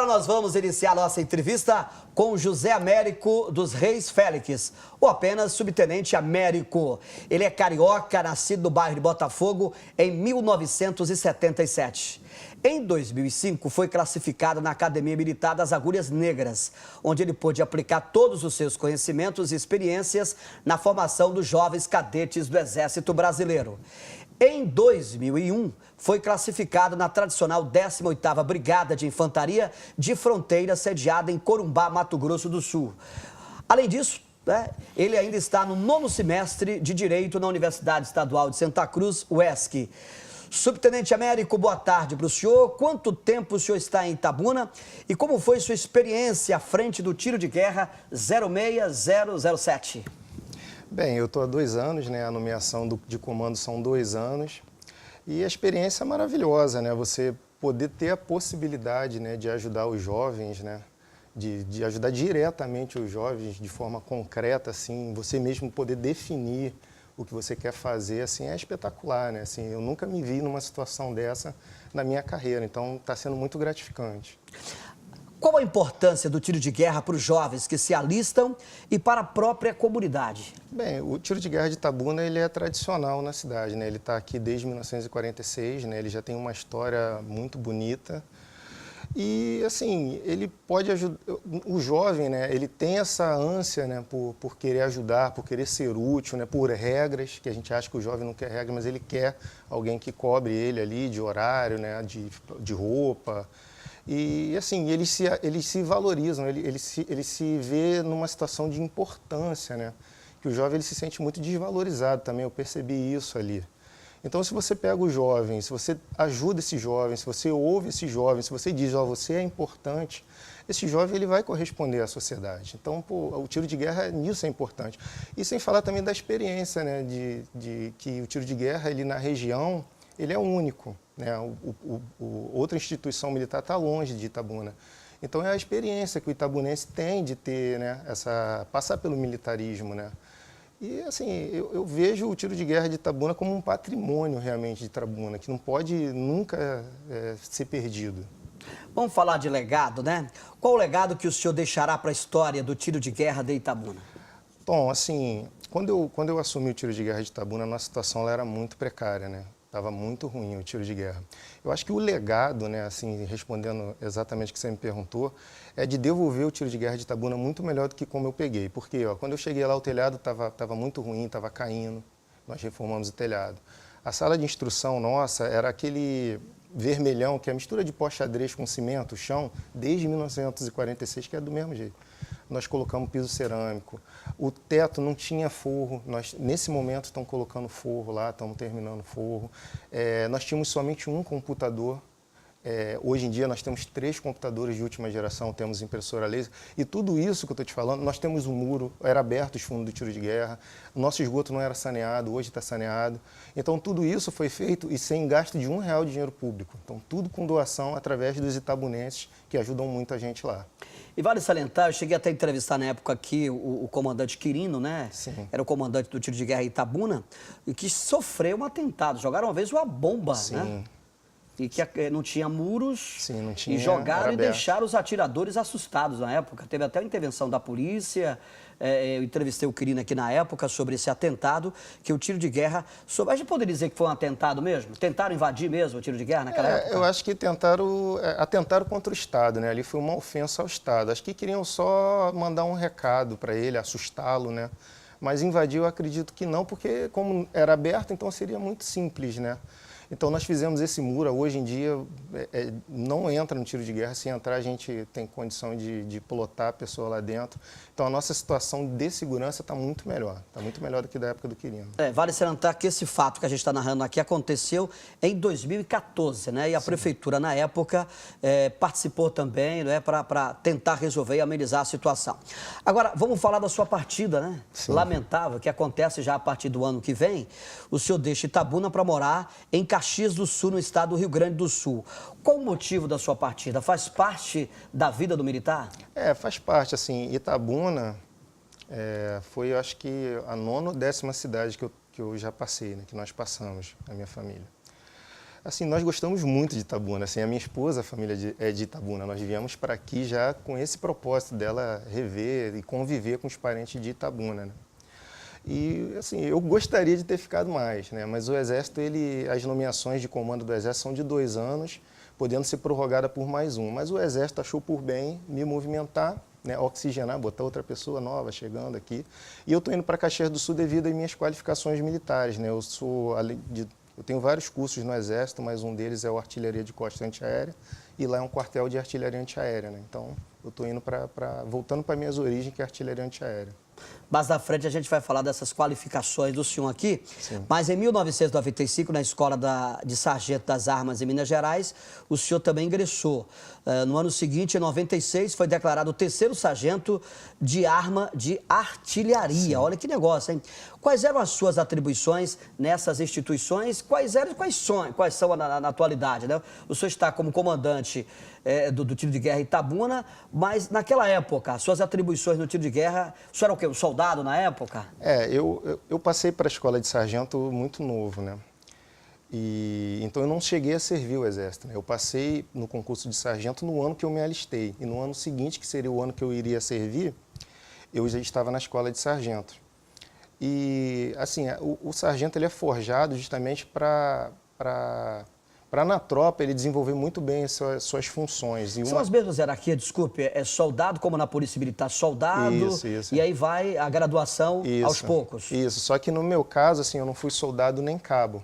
agora nós vamos iniciar nossa entrevista com José Américo dos Reis Félix, ou apenas Subtenente Américo. Ele é carioca, nascido no bairro de Botafogo em 1977. Em 2005, foi classificado na Academia Militar das Agulhas Negras, onde ele pôde aplicar todos os seus conhecimentos e experiências na formação dos jovens cadetes do Exército Brasileiro. Em 2001, foi classificado na tradicional 18ª Brigada de Infantaria de Fronteira, sediada em Corumbá, Mato Grosso do Sul. Além disso, ele ainda está no 9º semestre de Direito na Universidade Estadual de Santa Cruz, UESC. Subtenente Américo, boa tarde para o senhor. Quanto tempo o senhor está em Itabuna e como foi sua experiência à frente do tiro de guerra 06007? Bem, eu estou há 2 anos, né? A nomeação de comando são 2 anos. E a experiência é maravilhosa, né? Você poder ter a possibilidade, né, de ajudar os jovens, né? De ajudar diretamente os jovens de forma concreta, assim, você mesmo poder definir o que você quer fazer, assim, é espetacular, né? Assim, eu nunca me vi numa situação dessa na minha carreira, então está sendo muito gratificante. Qual a importância do tiro de guerra para os jovens que se alistam e para a própria comunidade? Bem, o tiro de guerra de Itabuna, ele é tradicional na cidade, né? Ele está aqui desde 1946, né? Ele já tem uma história muito bonita. E, assim, ele pode ajudar, o jovem, né, ele tem essa ânsia, né, por querer ajudar, por querer ser útil, né, por regras, que a gente acha que o jovem não quer regra, mas ele quer alguém que cobre ele ali de horário, né, de roupa. E, assim, eles se valorizam, ele se vê numa situação de importância, né, que o jovem ele se sente muito desvalorizado também, eu percebi isso ali. Então, se você pega o jovem, se você ajuda esse jovem, se você ouve esse jovem, se você diz, ó, você é importante, esse jovem ele vai corresponder à sociedade. Então, pô, o tiro de guerra nisso é importante. E sem falar também da experiência, né, de que o tiro de guerra, ele na região, ele é único, né? Outra instituição militar está longe de Itabuna. Então, é a experiência que o itabunense tem de ter, né, passar pelo militarismo, né? E, assim, eu vejo o tiro de guerra de Itabuna como um patrimônio, realmente, de Itabuna, que não pode nunca ser perdido. Vamos falar de legado, né? Qual o legado que o senhor deixará para a história do tiro de guerra de Itabuna? Bom, assim, quando eu assumi o tiro de guerra de Itabuna, a nossa situação ela era muito precária, né? Estava muito ruim o tiro de guerra. Eu acho que o legado, né, assim, respondendo exatamente o que você me perguntou, é de devolver o tiro de guerra de Itabuna muito melhor do que como eu peguei. Porque, ó, quando eu cheguei lá, o telhado estava muito ruim, estava caindo, nós reformamos o telhado. A sala de instrução nossa era aquele vermelhão, que é a mistura de pó xadrez com cimento, o chão, desde 1946, que é do mesmo jeito. Nós colocamos piso cerâmico. O teto não tinha forro. Nós, nesse momento, estamos colocando forro lá, estamos terminando forro. Nós tínhamos somente um computador. Hoje em dia, nós temos 3 computadores de última geração, temos impressora laser. E tudo isso que eu estou te falando, nós temos um muro, era aberto os fundos do tiro de guerra. O nosso esgoto não era saneado, hoje está saneado. Então, tudo isso foi feito e sem gasto de R$1 de dinheiro público. Então, tudo com doação através dos itabunenses, que ajudam muito a gente lá. E vale salientar, eu cheguei até a entrevistar na época aqui o comandante Quirino, né? Sim. Era o comandante do tiro de guerra Itabuna, e que sofreu um atentado. Jogaram uma vez uma bomba, Sim. né? E que não tinha muros. Sim, não tinha, e jogaram e aberto. Deixaram os atiradores assustados na época. Teve até uma intervenção da polícia. Eu entrevistei o Quirino aqui na época sobre esse atentado, que o tiro de guerra... A gente poderia dizer que foi um atentado mesmo? Tentaram invadir mesmo o tiro de guerra naquela época? Eu acho que atentaram contra o Estado, né? Ali foi uma ofensa ao Estado. Acho que queriam só mandar um recado para ele, assustá-lo, né? Mas invadir eu acredito que não, porque como era aberto, então seria muito simples, né? Então, nós fizemos esse muro. Hoje em dia, não entra no tiro de guerra. Se entrar, a gente tem condição de plotar a pessoa lá dentro. Então, a nossa situação de segurança está muito melhor. Está muito melhor do que da época do Quirino. Vale salientar que esse fato que a gente está narrando aqui aconteceu em 2014, né? E a prefeitura, na época, participou também, né, para tentar resolver e amenizar a situação. Agora, vamos falar da sua partida, né? Sim. Lamentável, que acontece já a partir do ano que vem. O senhor deixa Itabuna para morar em Caxias do Sul, no estado do Rio Grande do Sul. Qual o motivo da sua partida? Faz parte da vida do militar? Faz parte. Assim, Itabuna foi, eu acho que, a 9ª ou 10ª cidade que eu já passei, né, que nós passamos, a minha família. Assim, nós gostamos muito de Itabuna. Assim, a minha esposa, a família é de Itabuna. Nós viemos para aqui já com esse propósito dela rever e conviver com os parentes de Itabuna, né? E, assim, eu gostaria de ter ficado mais, né? Mas o Exército, as nomeações de comando do Exército são de 2 anos, podendo ser prorrogada por mais um. Mas o Exército achou por bem me movimentar, né, oxigenar, botar outra pessoa nova chegando aqui. E eu estou indo para Caxias do Sul devido às minhas qualificações militares, né? Eu tenho vários cursos no Exército, mas um deles é o Artilharia de Costa Antiaérea, e lá é um quartel de artilharia antiaérea, né? Então, eu estou indo voltando para minhas origens, que é artilharia antiaérea. Mais na frente a gente vai falar dessas qualificações do senhor aqui. Sim. Mas em 1995, na Escola de Sargento das Armas em Minas Gerais, o senhor também ingressou. No ano seguinte, em 96, foi declarado o º sargento de arma de artilharia. Sim. Olha que negócio, hein? Quais eram as suas atribuições nessas instituições? Quais são na atualidade, né? O senhor está como comandante do tiro de guerra Itabuna, mas naquela época, as suas atribuições no tiro de guerra, o senhor era o quê? Um soldado na época? Eu passei para a escola de sargento muito novo, né? Então eu não cheguei a servir o Exército, né? Eu passei no concurso de sargento no ano que eu me alistei. E no ano seguinte, que seria o ano que eu iria servir, eu já estava na escola de sargento. E, assim, o sargento ele é forjado justamente para na tropa ele desenvolver muito bem as suas funções. São as mesmas hierarquias, desculpe, é soldado como na Polícia Militar, soldado, isso. E aí vai a graduação aos poucos. Isso, só que no meu caso, assim, eu não fui soldado nem cabo,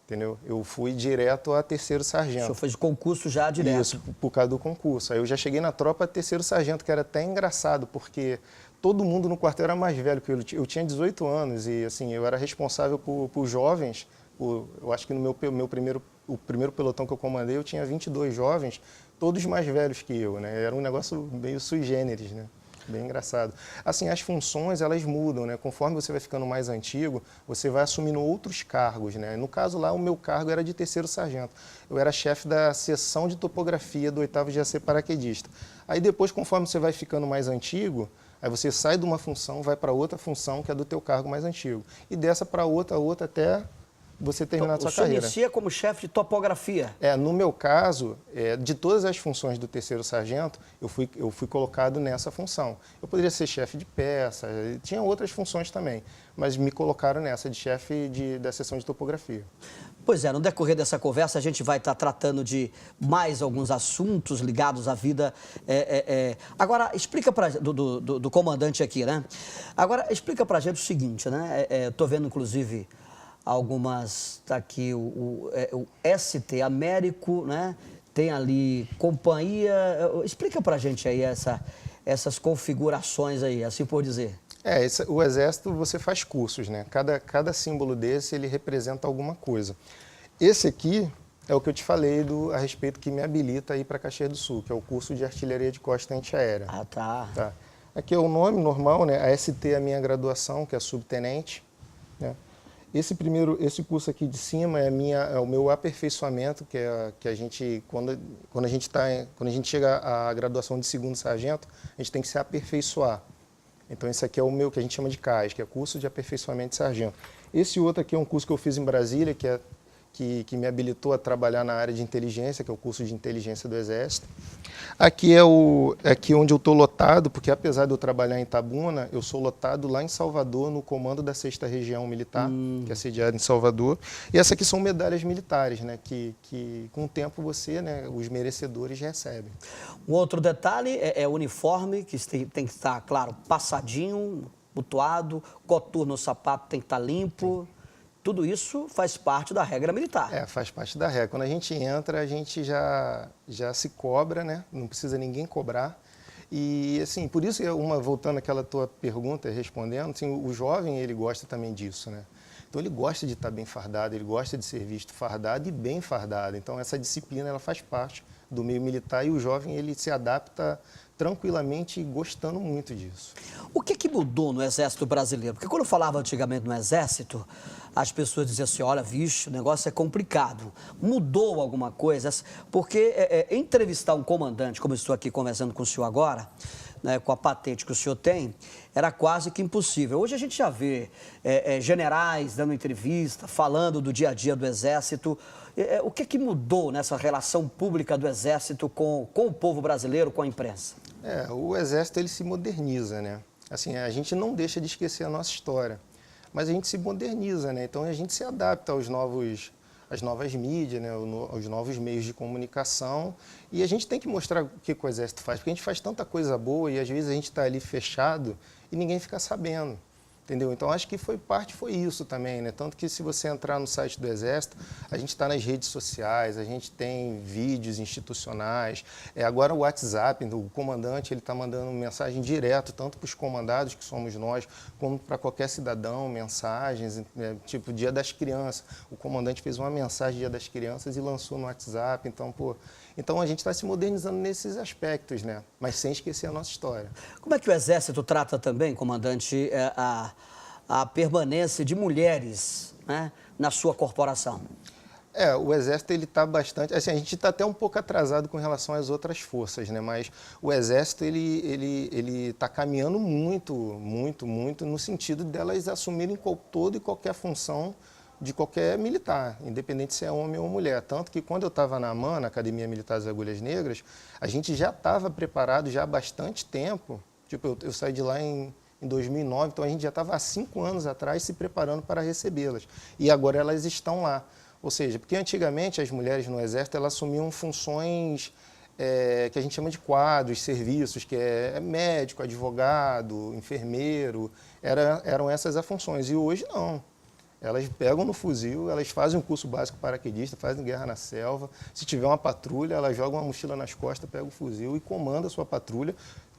entendeu? Eu fui direto a 3º sargento. O senhor fez concurso já direto? Isso, por causa do concurso. Aí eu já cheguei na tropa a 3º sargento, que era até engraçado, porque todo mundo no quartel era mais velho que eu. Eu tinha 18 anos e, assim, eu era responsável por jovens. Eu acho que no o primeiro pelotão que eu comandei, eu tinha 22 jovens, todos mais velhos que eu, né? Era um negócio meio sui generis, né? Bem engraçado. Assim, as funções, elas mudam, né? Conforme você vai ficando mais antigo, você vai assumindo outros cargos, né? No caso lá, o meu cargo era de 3º sargento. Eu era chefe da seção de topografia do 8º GAC paraquedista. Aí depois, conforme você vai ficando mais antigo, aí você sai de uma função, vai para outra função, que é do teu cargo mais antigo. E dessa para outra, até você terminar a sua carreira. Você inicia como chefe de topografia? No meu caso, de todas as funções do 3º sargento, eu fui colocado nessa função. Eu poderia ser chefe de peça, tinha outras funções também, mas me colocaram nessa, de chefe da seção de topografia. Pois é, no decorrer dessa conversa a gente vai estar tratando de mais alguns assuntos ligados à vida. Agora, explica do comandante aqui, né? Agora, explica pra gente o seguinte, né? Estou vendo, inclusive, algumas, tá aqui o ST Américo, né? Tem ali companhia. Explica pra gente aí essas configurações aí, assim por dizer. O Exército, você faz cursos, né? Cada símbolo desse, ele representa alguma coisa. Esse aqui é o que eu te falei a respeito que me habilita a ir para Caxias do Sul, que é o curso de artilharia de costa antiaérea. Ah, tá. Aqui é o nome normal, né? A ST é a minha graduação, que é subtenente, né? Esse curso aqui de cima é o meu aperfeiçoamento, que a gente, quando a gente chega à graduação de 2º sargento, a gente tem que se aperfeiçoar. Então esse aqui é o meu, que a gente chama de CAS, que é curso de aperfeiçoamento de sargento. Esse outro aqui é um curso que eu fiz em Brasília, que me habilitou a trabalhar na área de inteligência, que é o curso de inteligência do Exército. Aqui aqui onde eu estou lotado, porque apesar de eu trabalhar em Itabuna, eu sou lotado lá em Salvador, no comando da 6ª Região Militar, que é sediado em Salvador. E essas aqui são medalhas militares, né, que com o tempo você, né, os merecedores recebem. Um outro detalhe é o uniforme, que tem que estar, claro, passadinho, mutuado, coturno no sapato tem que estar limpo. Sim. Tudo isso faz parte da regra militar. Faz parte da regra. Quando a gente entra, a gente já se cobra, né? Não precisa ninguém cobrar. E, assim, por isso, voltando àquela tua pergunta, respondendo, assim, o jovem, ele gosta também disso, né? Então, ele gosta de estar bem fardado, ele gosta de ser visto fardado e bem fardado. Então, essa disciplina, ela faz parte do meio militar e o jovem, ele se adapta tranquilamente e gostando muito disso. O que mudou no Exército Brasileiro? Porque quando eu falava antigamente no Exército, as pessoas diziam assim, olha, vixe, o negócio é complicado. Mudou alguma coisa? Porque entrevistar um comandante, como eu estou aqui conversando com o senhor agora, né, com a patente que o senhor tem, era quase que impossível. Hoje a gente já vê generais dando entrevista, falando do dia a dia do Exército. O que mudou nessa relação pública do Exército com o povo brasileiro, com a imprensa? O Exército ele se moderniza, né? Assim, a gente não deixa de esquecer a nossa história, mas a gente se moderniza, né? Então a gente se adapta às novas mídias, né? Aos novos meios de comunicação, e a gente tem que mostrar o que o Exército faz, porque a gente faz tanta coisa boa e às vezes a gente está ali fechado e ninguém fica sabendo. Entendeu? Então, acho que foi isso também, né? Tanto que se você entrar no site do Exército, a gente está nas redes sociais, a gente tem vídeos institucionais. Agora o WhatsApp, o comandante, ele está mandando mensagem direto, tanto para os comandados, que somos nós, como para qualquer cidadão, mensagens, tipo Dia das Crianças. O comandante fez uma mensagem Dia das Crianças e lançou no WhatsApp. Então a gente está se modernizando nesses aspectos, né? Mas sem esquecer a nossa história. Como é que o Exército trata também, comandante, a permanência de mulheres, né, na sua corporação? O Exército ele está bastante... Assim, a gente está até um pouco atrasado com relação às outras forças, né? Mas o Exército ele está caminhando muito no sentido delas assumirem toda e qualquer função de qualquer militar, independente se é homem ou mulher. Tanto que quando eu estava na AMAN, na Academia Militar das Agulhas Negras, a gente já estava preparado já há bastante tempo. Tipo, eu saí de lá em 2009, então a gente já estava há 5 anos atrás se preparando para recebê-las. E agora elas estão lá. Ou seja, porque antigamente as mulheres no Exército elas assumiam funções que a gente chama de quadros, serviços, que é médico, advogado, enfermeiro, eram essas as funções. E hoje não. Elas pegam no fuzil, elas fazem um curso básico paraquedista, fazem guerra na selva. Se tiver uma patrulha, elas jogam uma mochila nas costas, pegam o fuzil e comanda a sua patrulha,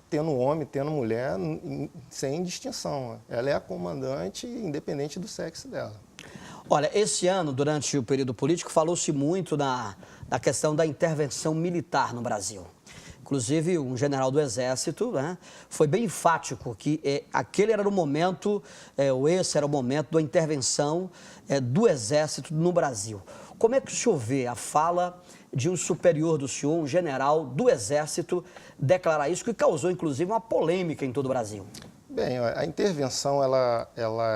tendo homem, tendo mulher, sem distinção. Ela é a comandante, independente do sexo dela. Olha, esse ano, durante o período político, falou-se muito da questão da intervenção militar no Brasil. Inclusive, um general do Exército, né, foi bem enfático que aquele era o momento, esse era o momento da intervenção do Exército no Brasil. Como é que o senhor vê a fala de um superior do senhor, um general do Exército, declarar isso, que causou, inclusive, uma polêmica em todo o Brasil? Bem, a intervenção ela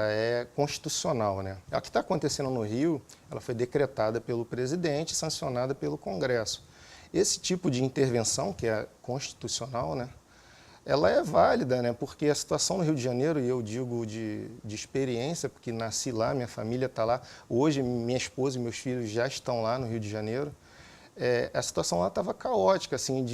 é constitucional, né? A que está acontecendo no Rio, ela foi decretada pelo presidente e sancionada pelo Congresso. Esse tipo de intervenção, que é constitucional, né, ela é válida, né, porque a situação no Rio de Janeiro, e eu digo de experiência, porque nasci lá, minha família está lá, hoje minha esposa e meus filhos já estão lá no Rio de Janeiro, a situação lá estava caótica, assim,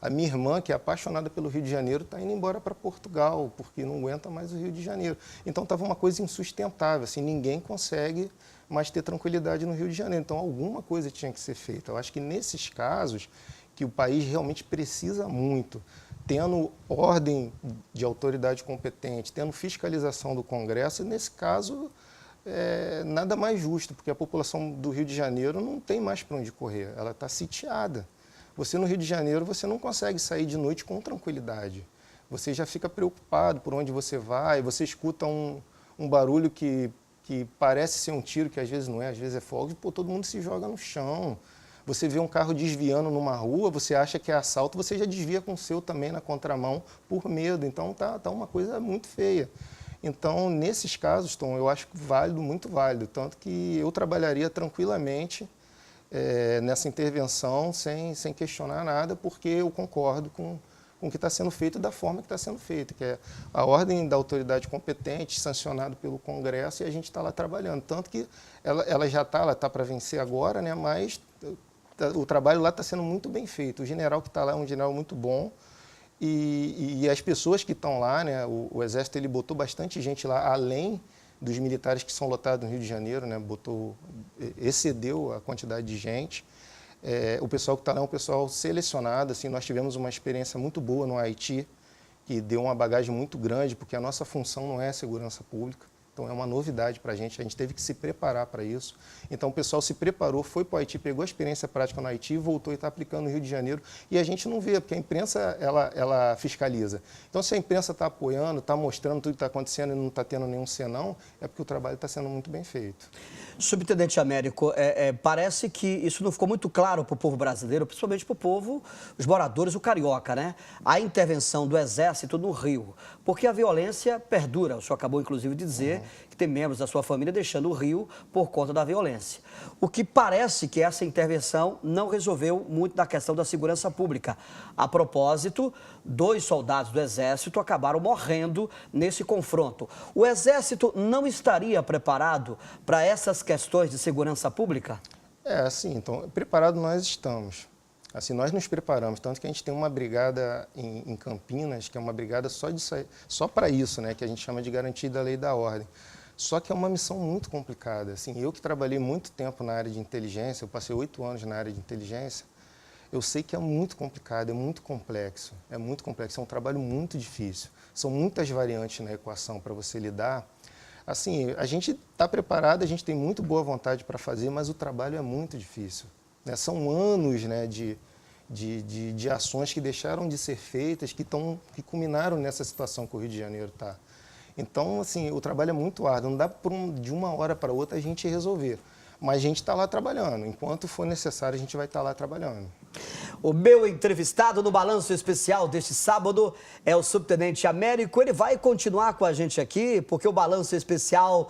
a minha irmã, que é apaixonada pelo Rio de Janeiro, está indo embora para Portugal, porque não aguenta mais o Rio de Janeiro. Então estava uma coisa insustentável, assim, ninguém consegue mais ter tranquilidade no Rio de Janeiro. Então, alguma coisa tinha que ser feita. Eu acho que nesses casos, que o país realmente precisa muito, tendo ordem de autoridade competente, tendo fiscalização do Congresso, nesse caso, nada mais justo, porque a população do Rio de Janeiro não tem mais para onde correr, ela está sitiada. Você no Rio de Janeiro, você não consegue sair de noite com tranquilidade. Você já fica preocupado por onde você vai, você escuta um barulho que parece ser um tiro, que às vezes não é, às vezes é fogo, e todo mundo se joga no chão. Você vê um carro desviando numa rua, você acha que é assalto, você já desvia com o seu também na contramão por medo. Então tá uma coisa muito feia. Então, nesses casos, Tom, eu acho válido, muito válido. Tanto que eu trabalharia tranquilamente nessa intervenção sem questionar nada, porque eu concordo com o que está sendo feito da forma que está sendo feito, que é a ordem da autoridade competente, sancionado pelo Congresso, e a gente está lá trabalhando. Tanto que ela já está para vencer agora, né, mas o trabalho lá está sendo muito bem feito. O general que está lá é um general muito bom, e as pessoas que estão lá, né, o Exército ele botou bastante gente lá, além dos militares que são lotados no Rio de Janeiro, né, excedeu a quantidade de gente. O pessoal que está lá é um pessoal selecionado. Assim, nós tivemos uma experiência muito boa no Haiti, que deu uma bagagem muito grande, porque a nossa função não é segurança pública. Então é uma novidade para a gente teve que se preparar para isso. Então o pessoal se preparou, foi para o Haiti, pegou a experiência prática no Haiti, voltou e está aplicando no Rio de Janeiro. E a gente não vê, porque a imprensa ela fiscaliza. Então se a imprensa está apoiando, está mostrando tudo que está acontecendo e não está tendo nenhum senão, é porque o trabalho está sendo muito bem feito. Subtenente Américo, parece que isso não ficou muito claro para o povo brasileiro, principalmente para o povo, os moradores, o carioca, né? A intervenção do Exército no Rio, porque a violência perdura. O senhor acabou, inclusive, de dizer que tem membros da sua família deixando o Rio por conta da violência. O que parece que essa intervenção não resolveu muito da questão da segurança pública. A propósito, 2 soldados do Exército acabaram morrendo nesse confronto. O Exército não estaria preparado para essas questões de segurança pública? Assim, então, preparado nós estamos. Assim, nós nos preparamos, tanto que a gente tem uma brigada em Campinas, que é uma brigada só para isso, né, que a gente chama de garantia da lei e da ordem. Só que é uma missão muito complicada. Assim, eu que trabalhei muito tempo na área de inteligência, eu passei 8 anos na área de inteligência, eu sei que é muito complicado, é muito complexo, é um trabalho muito difícil. São muitas variantes na equação para você lidar. Assim, a gente está preparado, a gente tem muito boa vontade para fazer, mas o trabalho é muito difícil. Né? São anos, né, de ações que deixaram de ser feitas, que culminaram nessa situação que o Rio de Janeiro está. Então, assim, o trabalho é muito árduo, não dá de uma hora para outra a gente resolver. Mas a gente está lá trabalhando. Enquanto for necessário, a gente vai estar lá trabalhando. O meu entrevistado no Balanço Especial deste sábado é o Subtenente Américo. Ele vai continuar com a gente aqui, porque o Balanço Especial